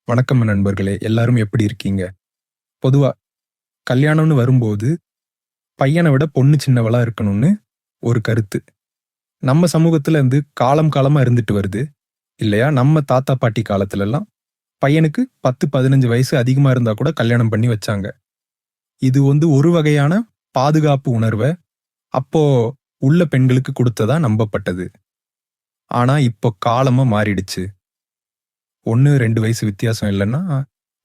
வணக்கம் நண்பர்களே! எல்லாரும் எப்படி இருக்கீங்க? பொதுவா கல்யாணம்னு வரும்போது, பையன விட பொண்ணு சின்னவளா இருக்கணும்னு ஒரு கருத்து. நம்ம சமூகத்துல இருந்து காலம் காலமா இருந்துட்டு வருது. இல்லையா? நம்ம தாத்தா, பாட்டி காலத்துலலாம் பையனுக்கு 10, 15 வயசு அதிகமா இருந்தா கூட கல்யாணம் பண்ணி வச்சாங்க. இது வந்து ஒரு வகையான பாதுகாப்பு உணர்வ அப்போ உள்ள பெண்களுக்கு குடுத்ததா நம்பப்பட்டது. ஆனா இப்போ காலமா மாறிடுச்சு. 1, 2 வயசு வித்தியாசம் இல்லன்னா,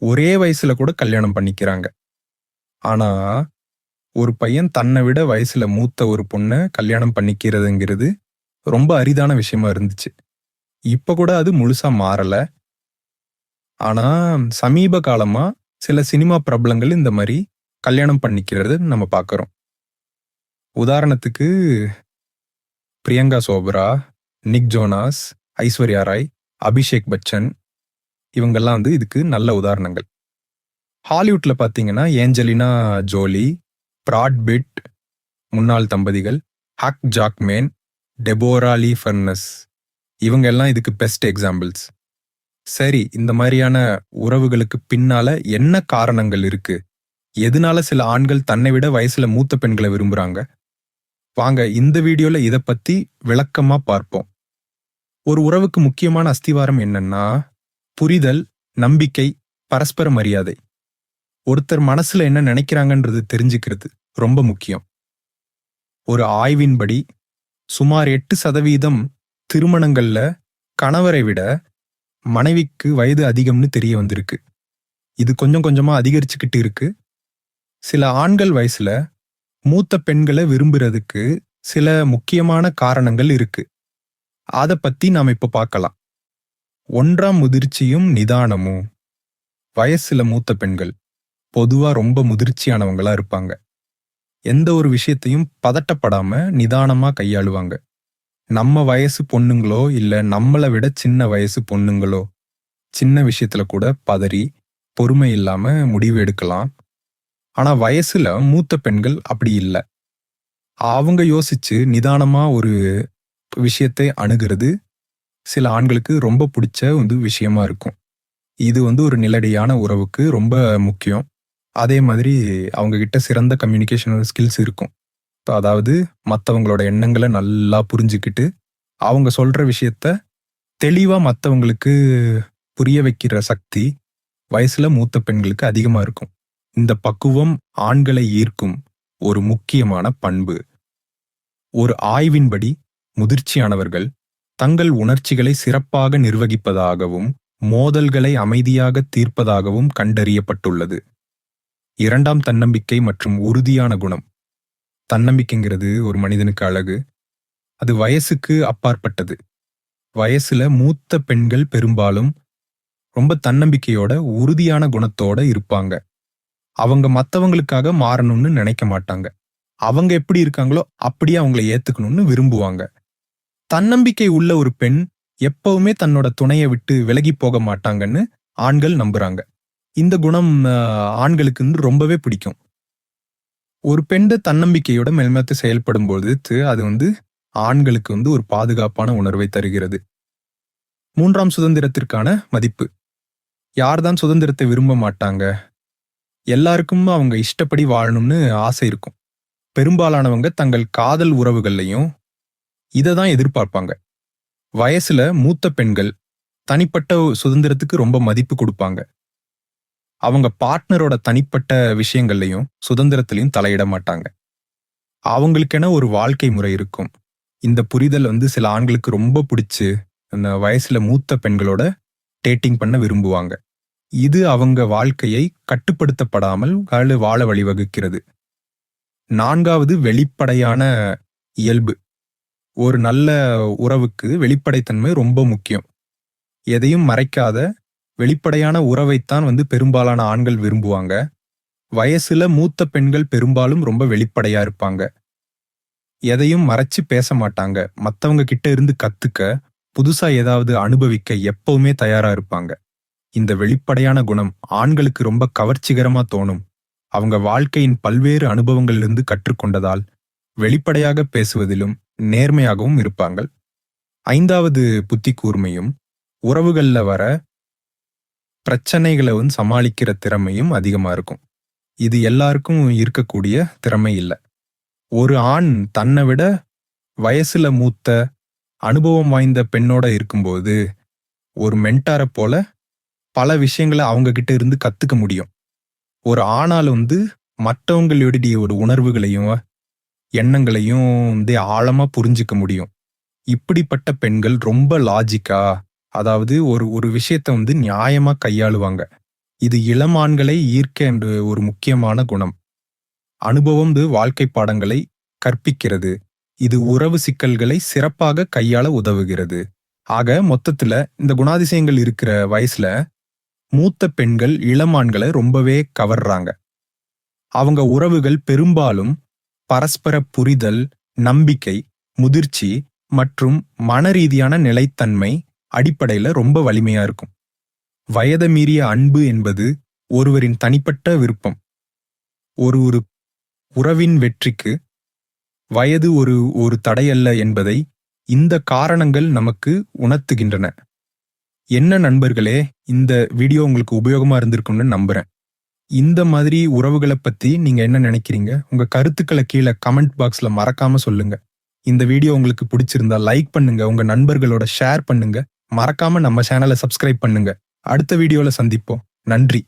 ஒரே வயசுல கூட கல்யாணம் பண்ணிக்கிறாங்க. ஆனா ஒரு பையன் தன்னை விட வயசுல மூத்த ஒரு பொண்ண கல்யாணம் பண்ணிக்கிறதுங்கிறது ரொம்ப அரிதான விஷயமா இருந்துச்சு. இப்ப கூட அது முழுசா மாறல. ஆனா, சமீப காலமா சில சினிமா பிரபலங்கள் இந்த மாரி கல்யாணம் பண்ணிக்கிறத நம்ம பார்க்கிறோம். உதாரணத்துக்கு பிரியங்கா சோப்ரா, நிக் ஜோனாஸ், ஐஸ்வர்யா ராய், அபிஷேக் பச்சன் இவங்கெல்லாம் வந்து இதுக்கு நல்ல உதாரணங்கள். ஹாலிவுட்ல பார்த்தீங்கன்னா, ஏஞ்சலினா ஜோலி, பிராட் பிட் முன்னாள் தம்பதிகள், ஹக் ஜாக்மேன், டெபோரா லீ ஃபர்னஸ் இவங்க எல்லாம் இதுக்கு பெஸ்ட் எக்ஸாம்பிள்ஸ். சரி, இந்த மாதிரியான உறவுகளுக்கு பின்னால என்ன காரணங்கள் இருக்கு? எதனால சில ஆண்கள் தன்னை விட வயசுல மூத்த பெண்களை விரும்புறாங்க? வாங்க இந்த வீடியோல இத பத்தி விளக்கமா பார்ப்போம். ஒரு உறவுக்கு முக்கியமான அஸ்திவாரம் என்னன்னா, புரிதல், நம்பிக்கை, பரஸ்பர மரியாதை. ஒருத்தர் மனசுல என்ன நினைக்கிறாங்கன்றது தெரிஞ்சுக்கிறது ரொம்ப முக்கியம். ஒரு ஆய்வின்படி சுமார் 8% திருமணங்கள்ல கணவரை விட மனைவிக்கு வயது அதிகம்னு தெரிய வந்திருக்கு. இது கொஞ்சம் கொஞ்சமா அதிகரிச்சுக்கிட்டு இருக்கு. சில ஆண்கள் வயசுல மூத்த பெண்களை விரும்புறதுக்கு சில முக்கியமான காரணங்கள் இருக்கு. அத பத்தி நாம இப்ப பார்க்கலாம். ஒன்றாம் முதிர்ச்சியும் நிதானமும். வயசுல மூத்த பெண்கள் பொதுவா ரொம்ப முதிர்ச்சியானவங்களா இருப்பாங்க. எந்த ஒரு விஷயத்தையும் பதட்டப்படாம நிதானமா கையாளுவாங்க. நம்ம வயசு பொண்ணுங்களோ இல்ல நம்மள விட சின்ன வயசு பொண்ணுங்களோ சின்ன விஷயத்துல கூட பதறி பொறுமை இல்லாம முடிவு எடுக்கலாம். ஆனா வயசுல மூத்த பெண்கள் அப்படி இல்ல. அவங்க யோசிச்சு நிதானமா ஒரு விஷயத்தை அணுகிறது சில ஆண்களுக்கு ரொம்ப பிடிச்ச வந்து விஷயமா இருக்கும். இது வந்து ஒரு நிலடியான உறவுக்கு ரொம்ப முக்கியம். அதே மாதிரி அவங்க கிட்ட சிறந்த கம்யூனிகேஷன் ஸ்கில்ஸ் இருக்கும். அதாவது மத்தவங்களோட எண்ணங்களை நல்லா புரிஞ்சுக்கிட்டு அவங்க சொல்ற விஷயத்த தெளிவா மத்தவங்களுக்கு புரிய வைக்கிற சக்தி வயசுல மூத்த பெண்களுக்கு அதிகமா இருக்கும். இந்த பக்குவம் ஆண்களை ஈர்க்கும் ஒரு முக்கியமான பண்பு. ஒரு ஆய்வின்படி முதிர்ச்சியானவர்கள் தங்கள் உணர்ச்சிகளை சிறப்பாக நிர்வகிப்பதாகவும் மோதல்களை அமைதியாக தீர்ப்பதாகவும் கண்டறியப்பட்டுள்ளது. இரண்டாம் தன்னம்பிக்கை மற்றும் உறுதியான குணம். தன்னம்பிக்கைங்கிறது ஒரு மனிதனுக்கு அழகு. அது வயசுக்கு அப்பாற்பட்டது. வயசுல மூத்த பெண்கள் பெரும்பாலும் ரொம்ப தன்னம்பிக்கையோட உறுதியான குணத்தோட இருப்பாங்க. அவங்க மத்தவங்களுக்காக மாறணும்னு நினைக்க மாட்டாங்க. அவங்க எப்படி இருக்காங்களோ அப்படியே அவங்கள ஏத்துக்கணும்னு விரும்புவாங்க. தன்னம்பிக்கை உள்ள ஒரு பெண் எப்பவுமே தன்னோட துணையை விட்டு விலகி போக மாட்டாங்கன்னு ஆண்கள் நம்புறாங்க. இந்த குணம் ஆண்களுக்கு வந்து ரொம்பவே பிடிக்கும். ஒரு பெண் தன்னம்பிக்கையோட மெல்மெத்து செயல்படும் போது அது வந்து ஆண்களுக்கு வந்து ஒரு பாதுகாப்பான உணர்வை தருகிறது. மூன்றாம் சுதந்திரத்திற்கான மதிப்பு. யார்தான் சுதந்திரத்தை விரும்ப மாட்டாங்க? எல்லாருக்கும் அவங்க இஷ்டப்படி வாழணும்னு ஆசை இருக்கும். பெரும்பாலானவங்க தங்கள் காதல் உறவுகள்லையும் இதை தான் எதிர்பார்ப்பாங்க. வயசுல மூத்த பெண்கள் தனிப்பட்ட சுதந்திரத்துக்கு ரொம்ப மதிப்பு கொடுப்பாங்க. அவங்க பார்ட்னரோட தனிப்பட்ட விஷயங்கள்லையும் சுதந்திரத்திலையும் தலையிட மாட்டாங்க. அவங்களுக்கென ஒரு வாழ்க்கை முறை இருக்கும். இந்த புரிதல் வந்து சில ஆண்களுக்கு ரொம்ப பிடிச்சு அந்த வயசுல மூத்த பெண்களோட டேட்டிங் பண்ண விரும்புவாங்க. இது அவங்க வாழ்க்கையை கட்டுப்படுத்தப்படாமல் வாழ வழிவகுக்கிறது. நான்காவது, வெளிப்படையான இயல்பு. ஒரு நல்ல உறவுக்கு வெளிப்படைத்தன்மை ரொம்ப முக்கியம். எதையும் மறைக்காத வெளிப்படையான உறவைத்தான் வந்து பெரும்பாலான ஆண்கள் விரும்புவாங்க. வயசுல மூத்த பெண்கள் பெரும்பாலும் ரொம்ப வெளிப்படையா இருப்பாங்க. எதையும் மறைச்சு பேச மாட்டாங்க. மத்தவங்க கிட்ட இருந்து கத்துக்க, புதுசா ஏதாவது அனுபவிக்க எப்பவுமே தயாரா இருப்பாங்க. இந்த வெளிப்படையான குணம் ஆண்களுக்கு ரொம்ப கவர்ச்சிகரமா தோணும். அவங்க வாழ்க்கையின் பல்வேறு அனுபவங்களிலிருந்து கற்றுக்கொண்டதால் வெளிப்படையாக பேசுவதிலும் நேர்மையாகவும் இருப்பாங்க. ஐந்தாவது, புத்தி கூர்மையும். உறவுகள்ல வர பிரச்சனைகளை சமாளிக்கிற திறமையும் அதிகமா இருக்கும். இது எல்லாருக்கும் இருக்கக்கூடிய திறமை இல்ல. ஒரு ஆண் தன்னை விட வயசுல மூத்த அனுபவம் வாய்ந்த பெண்ணோட இருக்கும்போது ஒரு மென்டாரை போல பல விஷயங்களை அவங்க கிட்ட இருந்து கத்துக்க முடியும். ஒரு ஆணால் மற்றவங்களுடைய ஒரு உணர்வுகளையும் எண்ணங்களையும் ஆழமா புரிஞ்சுக்க முடியும். இப்படிப்பட்ட பெண்கள் ரொம்ப லாஜிக்கா, அதாவது ஒரு ஒரு விஷயத்தை நியாயமா கையாளுவாங்க. இது இளமான்களை ஈர்க்க என்ற ஒரு முக்கியமான குணம். அனுபவம் வாழ்க்கை பாடங்களை கற்பிக்கிறது. இது உறவு சிக்கல்களை சிறப்பாக கையாள உதவுகிறது. ஆக மொத்தத்துல இந்த குணாதிசயங்கள் இருக்கிற வயசுல மூத்த பெண்கள் இளமான்களை ரொம்பவே கவர்றாங்க. அவங்க உறவுகள் பெரும்பாலும் பரஸ்பர புரிதல், நம்பிக்கை, முதிர்ச்சி மற்றும் மனரீதியான நிலைத்தன்மை அடிப்படையில ரொம்ப வலிமையா இருக்கும். வயதை மீறிய அன்பு என்பது ஒருவரின் தனிப்பட்ட விருப்பம். ஒரு ஒரு உறவின் வெற்றிக்கு வயது ஒரு தடையல்ல என்பதை இந்த காரணங்கள் நமக்கு உணர்த்துகின்றன. என்ன நண்பர்களே, இந்த வீடியோ உங்களுக்கு உபயோகமா இருந்திருக்கும்னு நம்புறேன். இந்த மாதிரி உறவுகளை பத்தி நீங்க என்ன நினைக்கிறீங்க? உங்க கருத்துக்களை கீழே கமெண்ட் பாக்ஸ்ல மறக்காம சொல்லுங்க. இந்த வீடியோ உங்களுக்கு பிடிச்சிருந்தா லைக் பண்ணுங்க, உங்க நண்பர்களோட ஷேர் பண்ணுங்க, மறக்காம நம்ம சேனலை சப்ஸ்கிரைப் பண்ணுங்க. அடுத்த வீடியோல சந்திப்போம். நன்றி.